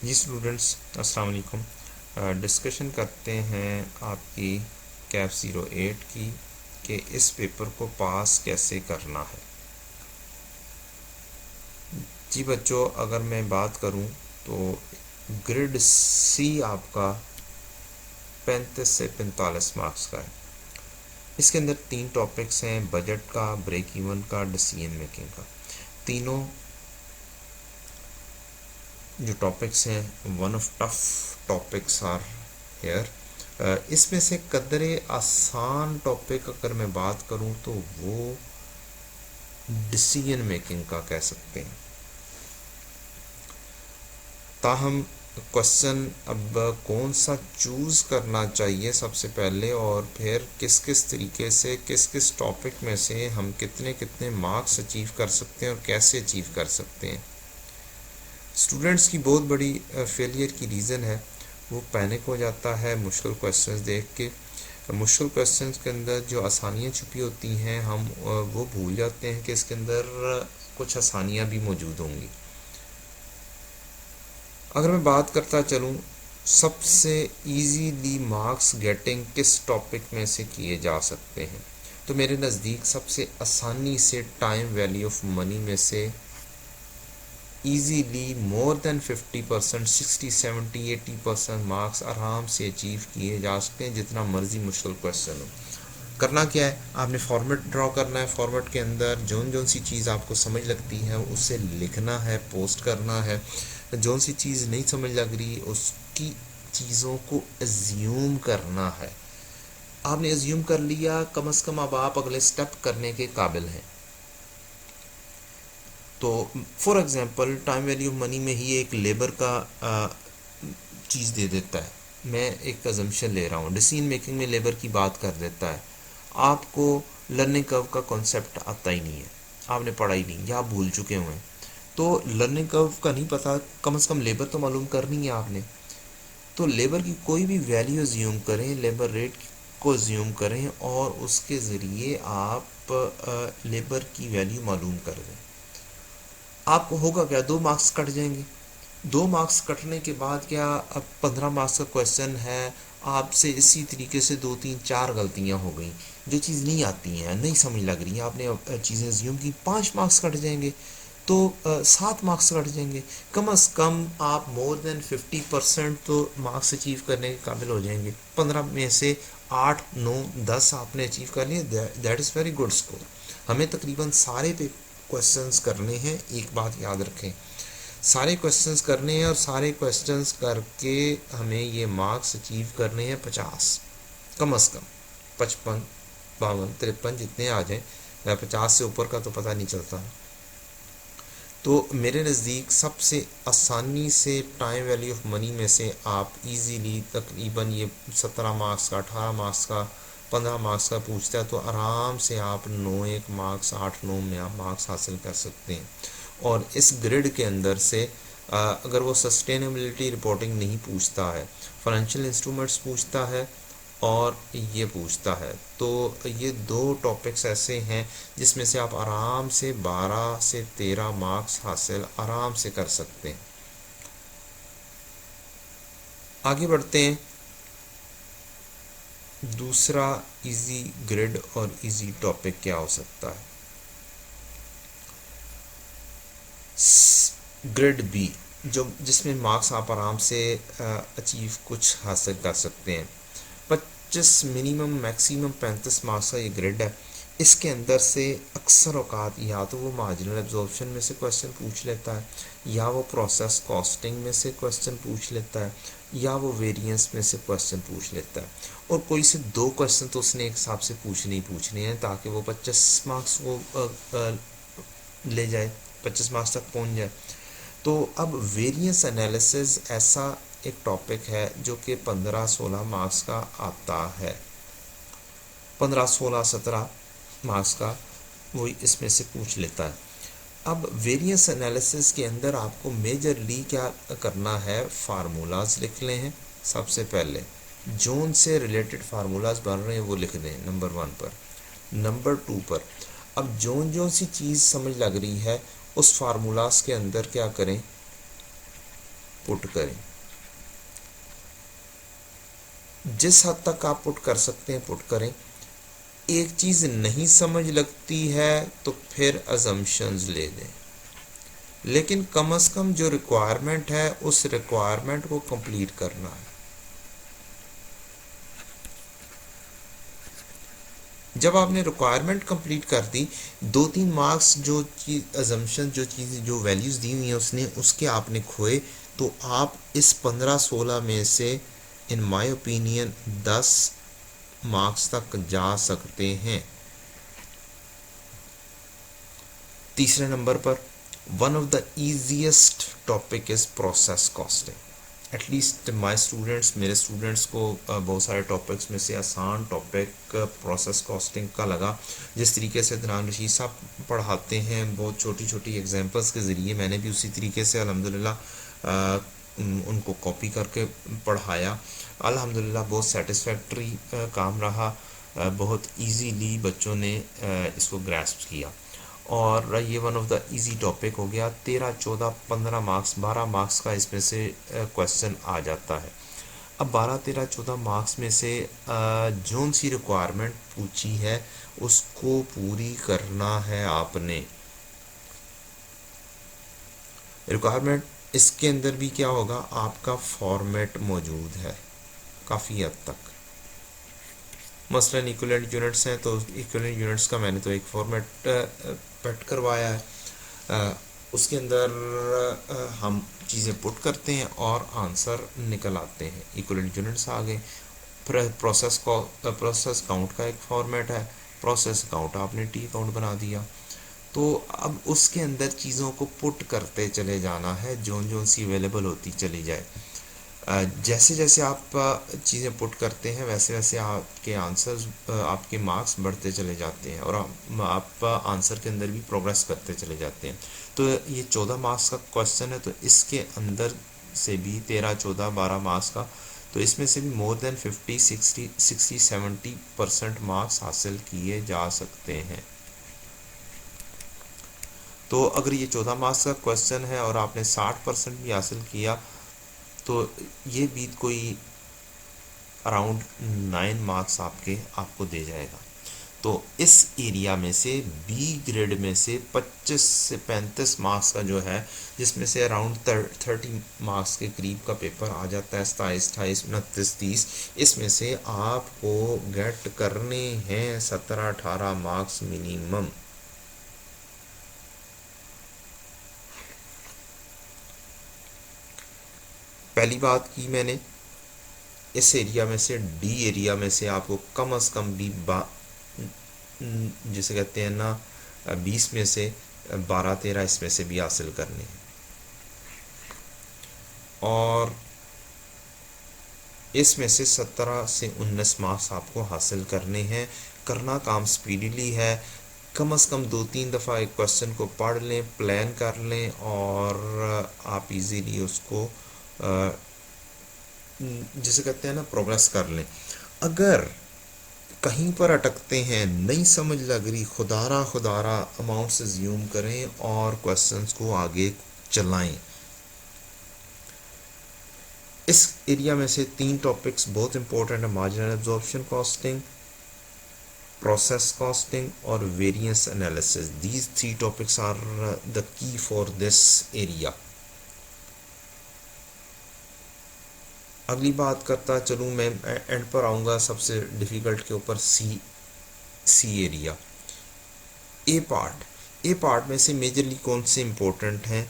जी students, अस्सलाम वालेकुम। Discussion करते हैं आपकी कैफ 08 की कि इस पेपर को पास कैसे करना है। जी बच्चों, अगर मैं बात करूं तो ग्रिड सी आपका 35 से 45 मार्क्स का है। इसके अंदर 3 टॉपिक्स हैं, बजट का, ब्रेक इवन का, डिसीजन मेकिंग का। तीनों जो टॉपिक्स हैं one of tough topics are here. इसमें से कदरे आसान टॉपिक अगर मैं बात करूं तो वो डिसीजन मेकिंग का कह सकते हैं। ताहम क्वेश्चन अब कौन सा चूज़ करना चाहिए सबसे पहले, और फिर किस किस तरीके से किस किस टॉपिक में से हम कितने कितने मार्क्स अचीव कर सकते हैं और कैसे अचीव कर सकते हैं। स्टूडेंट्स की बहुत बड़ी फेलियर की रीज़न है वो पैनिक हो जाता है मुश्किल क्वेश्चंस देख के। मुश्किल क्वेश्चंस के अंदर जो आसानियाँ छुपी होती हैं हम वो भूल जाते हैं कि इसके अंदर कुछ आसानियाँ भी मौजूद होंगी। अगर मैं बात करता चलूँ सबसे इजीली मार्क्स गेटिंग किस टॉपिक में से किए जा सकते हैं, तो मेरे नज़दीक सबसे आसानी से टाइम वैल्यू ऑफ मनी में से ईजीली मोर देन 50%, 60, 70, 80% मार्क्स आराम से अचीव किए जा सकते हैं, जितना मर्जी मुश्किल क्वेश्चन हो। करना क्या है, आपने फॉर्मेट ड्रॉ करना है। फॉर्मेट के अंदर जोन जोन सी चीज़ आपको समझ लगती है उसे लिखना है, पोस्ट करना है। जोन सी चीज़ नहीं समझ लग रही उसकी चीज़ों को एज्यूम करना है। आपने एज्यूम कर लिया, कम से कम अब आप अगले स्टेप करने के काबिल हैं। तो for example time value of money में ही एक लेबर का चीज़ दे देता है। मैं एक अजम्पशन ले रहा हूँ, डिसीजन मेकिंग में लेबर की बात कर देता है। आपको लर्निंग कर्व का कॉन्सेप्ट आता ही नहीं है, आपने पढ़ा ही नहीं या आप भूल चुके हुए हैं। तो लर्निंग कर्व का नहीं पता, कम से कम लेबर तो मालूम करनी है आपने। तो लेबर की कोई भी वैल्यू अज्यूम करें, लेबर रेट को अज्यूम करें और उसके ज़रिए आप लेबर की वैल्यू मालूम कर दें। आपको होगा क्या, 2 मार्क्स कट जाएंगे। 2 मार्क्स कटने के बाद क्या, अब 15 मार्क्स का क्वेश्चन है, आपसे इसी तरीके से 2 3 4 गलतियां हो गई, जो चीज़ नहीं आती हैं, नहीं समझ लग रही है, आपने चीज़ें ज्यूम की, 5 मार्क्स कट जाएंगे। तो 7 मार्क्स कट जाएंगे। कम अज़ कम आप मोर देन 50% तो मार्क्स अचीव करने के काबिल हो जाएंगे। 15 में से 8 9 10 आपने अचीव कर लिए, that is very good score. हमें तकरीबन सारे पे क्वेश्चंस करने हैं। एक बात याद रखें, सारे क्वेश्चंस करने हैं और सारे क्वेश्चंस करके हमें ये मार्क्स अचीव करने हैं 50, कम से कम 55 52 53 जितने आ जाएं। 50 से ऊपर का तो पता नहीं चलता। तो मेरे नज़दीक सबसे आसानी से टाइम वैल्यू ऑफ मनी में से आप इजीली तकरीबन ये 17 मार्क्स का, 18 मार्क्स का, 15 मार्क्स का पूछता है तो आराम से आप 9 1 मार्क्स 8 9 में आप मार्क्स हासिल कर सकते हैं। और इस ग्रिड के अंदर से अगर वो सस्टेनेबिलिटी रिपोर्टिंग नहीं पूछता है, फाइनेंशियल इंस्ट्रूमेंट्स पूछता है और ये पूछता है, तो ये 2 टॉपिक्स ऐसे हैं जिसमें से आप आराम से 12 से 13 मार्क्स हासिल आराम से कर सकते हैं। आगे बढ़ते हैं। दूसरा इजी ग्रिड और इजी टॉपिक क्या हो सकता है। ग्रिड बी, जो जिसमें मार्क्स आप आराम से अचीव कुछ हासिल कर सकते हैं। 25 मिनिमम मैक्सिमम 35 मार्क्स का ये ग्रिड है। इसके अंदर से अक्सर औकात या तो वो मार्जिनल एब्जॉर्प्शन में से क्वेश्चन पूछ लेता है, या वो प्रोसेस कॉस्टिंग में से क्वेश्चन पूछ लेता है, या वो वेरिएंस में से क्वेश्चन पूछ लेता है। और कोई से 2 क्वेश्चन तो उसने एक हिसाब से पूछने ही पूछने हैं ताकि वो 25 मार्क्स को ले जाए, 25 मार्क्स तक पहुंच जाए। तो अब वेरिएंस एनालिसिस ऐसा एक टॉपिक है जो कि 15-16 मार्क्स का आता है। 15-16-17 मार्क्स का वो इसमें से पूछ लेता है। अब वेरिएंस एनालिसिस के अंदर आपको मेजरली क्या करना है, फार्मूलाज लिख लें हैं। सबसे पहले जोन से रिलेटेड फार्मूलाज बन रहे हैं वो लिख दें नंबर 1 पर। नंबर 2 पर अब जोन जोन सी चीज़ समझ लग रही है उस फार्मूलाज के अंदर क्या करें, पुट करें, जिस हद तक आप पुट कर सकते हैं पुट करें। एक चीज़ नहीं समझ लगती है तो फिर अजम्पशंस ले लें, लेकिन कम से कम जो रिक्वायरमेंट है उस रिक्वायरमेंट को कंप्लीट करना है। जब आपने रिक्वायरमेंट कंप्लीट कर दी, 2-3 मार्क्स जो चीज़ अजम्पशन जो चीज़ जो वैल्यूज़ दी हुई हैं उसने उसके आपने खोए, तो आप इस 15-16 में से इन माय ओपिनियन 10 मार्क्स तक जा सकते हैं। तीसरे नंबर पर one of the easiest topic is process costing. At least my students, मेरे स्टूडेंट्स को बहुत सारे टॉपिक्स में से आसान टॉपिक प्रोसेस कॉस्टिंग का लगा। जिस तरीके से दिनान रशीद साहब पढ़ाते हैं बहुत छोटी छोटी एग्जांपल्स के ज़रिए, मैंने भी उसी तरीके से अल्हम्दुलिल्लाह उनको कॉपी करके पढ़ाया। अल्हम्दुलिल्लाह बहुत सेटिस्फैक्ट्री काम रहा, बहुत इजीली बच्चों ने इसको ग्रैस्प किया और ये one of the easy topic हो गया। 13, 14, 15 मार्क्स, 12 मार्क्स का इसमें से क्वेश्चन आ जाता है। अब 12, 13, 14 मार्क्स में से जोन सी रिक्वायरमेंट पूछी है उसको पूरी करना है आपने। रिक्वायरमेंट इसके अंदर भी क्या होगा, आपका फॉर्मेट मौजूद है काफ़ी हद तक। मसलन इक्विवेलेंट यूनिट्स हैं तो इक्विवेलेंट यूनिट्स का मैंने तो एक फॉर्मेट पेट करवाया है, उसके अंदर हम चीज़ें पुट करते हैं और आंसर निकल आते हैं। इक्विवेलेंट यूनिट्स आ गए। प्रोसेस काउंट का एक फॉर्मेट है, प्रोसेस काउंट आपने टी काउंट बना दिया। तो अब उसके अंदर चीज़ों को पुट करते चले जाना है, जोन जोन सी अवेलेबल होती चली जाए। जैसे जैसे आप चीज़ें पुट करते हैं वैसे वैसे आपके आंसर्स, आपके मार्क्स बढ़ते चले जाते हैं और आप आंसर के अंदर भी प्रोग्रेस करते चले जाते हैं। तो ये 14 मार्क्स का क्वेश्चन है, तो इसके अंदर से भी 13, 14, 12 मार्क्स का, तो इसमें से भी मोर देन 50, 60, 70% मार्क्स हासिल किए जा सकते हैं। तो अगर ये 14 मार्क्स का क्वेश्चन है और आपने 60% भी हासिल किया तो ये भी कोई अराउंड 9 मार्क्स आपको दे जाएगा। तो इस एरिया में से बी ग्रेड में से 25 से 35 मार्क्स का जो है, जिसमें से अराउंड 30 मार्क्स के करीब का पेपर आ जाता है, 27, 28, 29, 30, इसमें से आपको गेट करने हैं 17, 18 मार्क्स मिनिमम। पहली बात की मैंने, इस एरिया में से डी एरिया में से आपको कम से कम भी जिसे कहते हैं ना 20 में से 12-13 इसमें से भी हासिल करने हैं। और इसमें से 17 से 19 मार्क्स आपको हासिल करने हैं। करना काम स्पीडीली है, कम से कम 2-3 दफ़ा एक क्वेश्चन को पढ़ लें, प्लान कर लें और आप इजीली उसको जिसे कहते हैं ना प्रोग्रेस कर लें। अगर कहीं पर अटकते हैं, नहीं समझ लग रही, खुदारा अमाउंट्स ज़्यूम करें और क्वेश्चंस को आगे चलाएं। इस एरिया में से 3 टॉपिक्स बहुत इंपॉर्टेंट है, marginal absorption costing, process costing और variance analysis. These 3 topics are the key for this area. अगली बात करता चलूँ, मैं एंड पर आऊँगा सबसे डिफ़िकल्ट के ऊपर, सी एरिया। ए पार्ट में से मेजरली कौन से इम्पोर्टेंट हैं?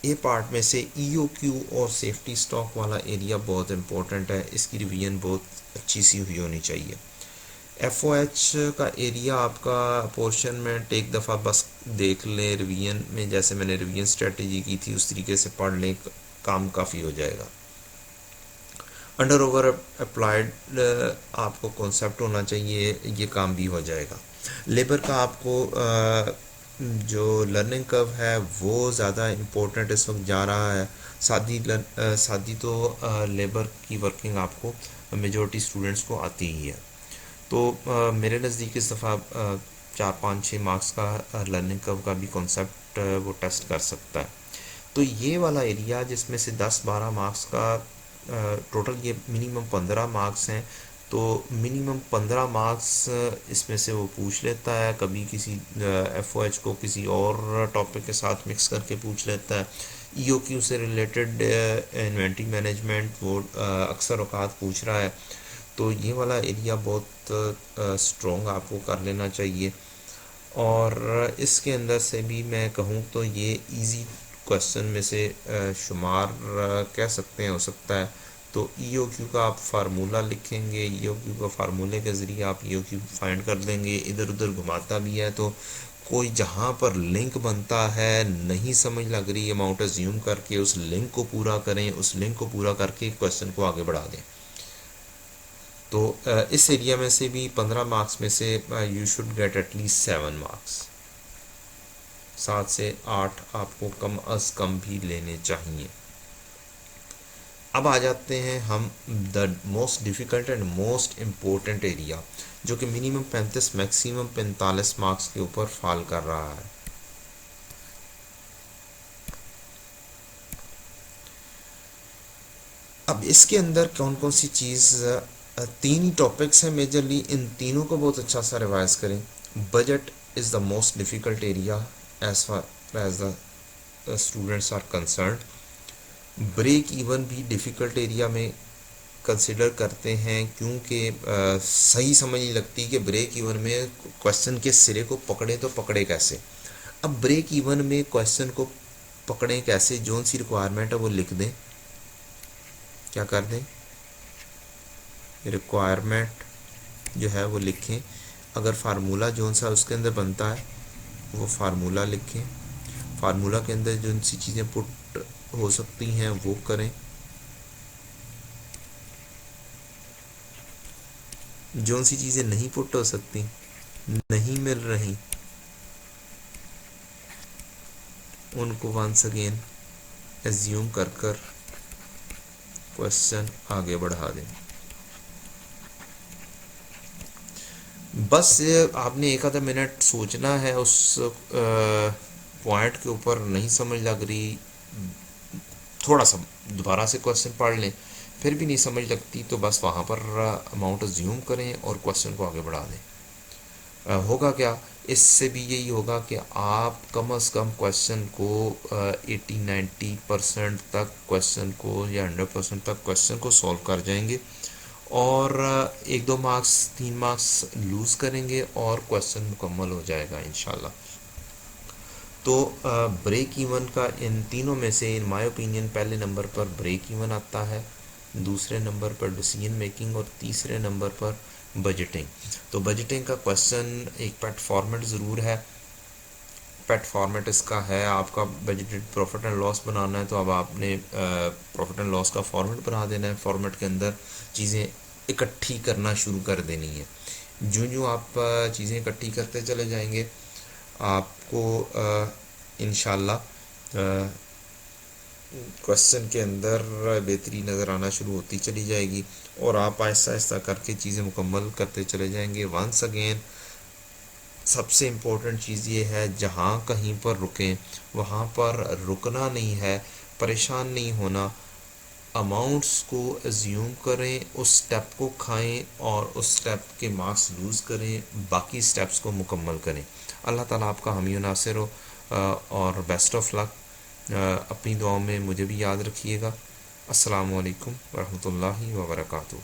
ए पार्ट में से EOQ और सेफ्टी स्टॉक वाला एरिया बहुत इम्पोर्टेंट है, इसकी रिवीजन बहुत अच्छी सी हुई होनी चाहिए। FOH का एरिया आपका पोर्शन में एक दफ़ा बस देख लें रिवीजन में, जैसे मैंने रिवीजन स्ट्रेटजी की थी उस तरीके से पढ़ लें, काम काफ़ी हो जाएगा। अंडर ओवर अप्लाइड आपको कॉन्सेप्ट होना चाहिए, ये काम भी हो जाएगा। लेबर का आपको जो लर्निंग कर्व है वो ज़्यादा इम्पोर्टेंट इस वक्त जा रहा है। सादी तो लेबर की वर्किंग आपको मेजॉरिटी स्टूडेंट्स को आती ही है। तो मेरे नज़दीक इस दफ़ा 4, 5, 6 मार्क्स का लर्निंग कर्व का भी कॉन्सेप्ट वो टेस्ट कर सकता है। तो ये वाला एरिया जिसमें से 10-12 मार्क्स का टोटल ये मिनिमम 15 मार्क्स हैं, तो मिनिमम 15 मार्क्स इसमें से वो पूछ लेता है। कभी किसी एफ को किसी और टॉपिक के साथ मिक्स करके पूछ लेता है। ईओक्यू से रिलेटेड इन्वेंट्री मैनेजमेंट वो अक्सर औकात पूछ रहा है। तो ये वाला एरिया बहुत स्ट्रॉन्ग आपको कर लेना चाहिए। और इसके अंदर से भी मैं कहूँ तो ये इजी क्वेश्चन में से शुमार कह सकते हैं हो सकता है। तो ईओक्यू का आप फार्मूला लिखेंगे, ईओक्यू का फार्मूले के ज़रिए आप ईओक्यू फाइंड कर देंगे। इधर उधर घुमाता भी है तो कोई जहाँ पर लिंक बनता है, नहीं समझ लग रही, अमाउंट अज्यूम करके उस लिंक को पूरा करें, उस लिंक को पूरा करके क्वेश्चन को आगे बढ़ा दें। तो इस एरिया में से भी 15 मार्क्स में से you should get at least 7 marks. 7 से 8 आपको कम अज़ कम भी लेने चाहिए। अब आ जाते हैं हम the most difficult and most important area, जो कि मिनिमम 35 मैक्सिमम 45 मार्क्स के ऊपर फॉल कर रहा है। अब इसके अंदर कौन कौन सी चीज़, 3 ही टॉपिक्स हैं मेजरली, इन तीनों को बहुत अच्छा सा रिवाइज करें। Budget is the most difficult area as far as the students are concern. Break even भी डिफ़िकल्ट एरिया में कंसिडर करते हैं, क्योंकि सही समझ नहीं लगती कि ब्रेक इवन में क्वेश्चन के सिरे को पकड़े तो पकड़े कैसे। अब ब्रेक इवन में क्वेश्चन को पकड़ें कैसे, जोन सी रिक्वायरमेंट है वो लिख दें। क्या कर दें, रिक्वायरमेंट जो है वो लिखें। अगर फार्मूला जोन सा उसके अंदर बनता है वो फार्मूला लिखें। फार्मूला के अंदर जो सी चीज़ें पुट हो सकती हैं वो करें। जो सी चीज़ें नहीं पुट हो सकती, नहीं मिल रही, उनको वंस अगेन एज्यूम कर कर क्वेश्चन आगे बढ़ा दें। बस आपने एक आधा मिनट सोचना है उस पॉइंट के ऊपर। नहीं समझ लग रही, थोड़ा सा दोबारा से क्वेश्चन पढ़ लें। फिर भी नहीं समझ लगती तो बस वहाँ पर अमाउंट अज्यूम करें और क्वेश्चन को आगे बढ़ा दें। होगा क्या, इससे भी यही होगा कि आप कम से कम क्वेश्चन को 80-90% तक क्वेश्चन को या 100% तक क्वेश्चन को सॉल्व कर जाएंगे, और 1-2 मार्क्स 3 मार्क्स लूज़ करेंगे और क्वेश्चन मुकम्मल हो जाएगा इंशाल्लाह। तो ब्रेक इवन का इन तीनों में से इन माय ओपिनियन पहले नंबर पर ब्रेक इवन आता है, दूसरे नंबर पर डिसीजन मेकिंग और तीसरे नंबर पर बजटिंग। तो बजटिंग का क्वेश्चन एक पेट फॉर्मेट ज़रूर है। पेट फॉर्मेट इसका है, आपका बजटेड प्रॉफिट एंड लॉस बनाना है तो अब आपने प्रॉफिट एंड लॉस का फॉर्मेट बना देना है। फॉर्मेट के अंदर चीज़ें इकट्ठी करना शुरू कर देनी है। जो आप चीज़ें इकट्ठी करते चले जाएंगे, आपको इंशाल्लाह क्वेश्चन के अंदर बेहतरी नज़र आना शुरू होती चली जाएगी और आप आहिस्ता आहिस्ता करके चीज़ें मुकम्मल करते चले जाएंगे। वंस अगेन सबसे इम्पोर्टेंट चीज़ ये है, जहाँ कहीं पर रुकें वहाँ पर रुकना नहीं है, परेशान नहीं होना। अमाउंट्स को एज्यूम करें, उस स्टेप को खाएं और उस स्टेप के मार्क्स लूज़ करें, बाकी स्टेप्स को मुकम्मल करें। अल्लाह ताला आपका हामी नासिर हो और बेस्ट ऑफ लक। अपनी दुआओं में मुझे भी याद रखिएगा। अस्सलामु अलैकुम वरहमतुल्लाहि वबरकातुहू।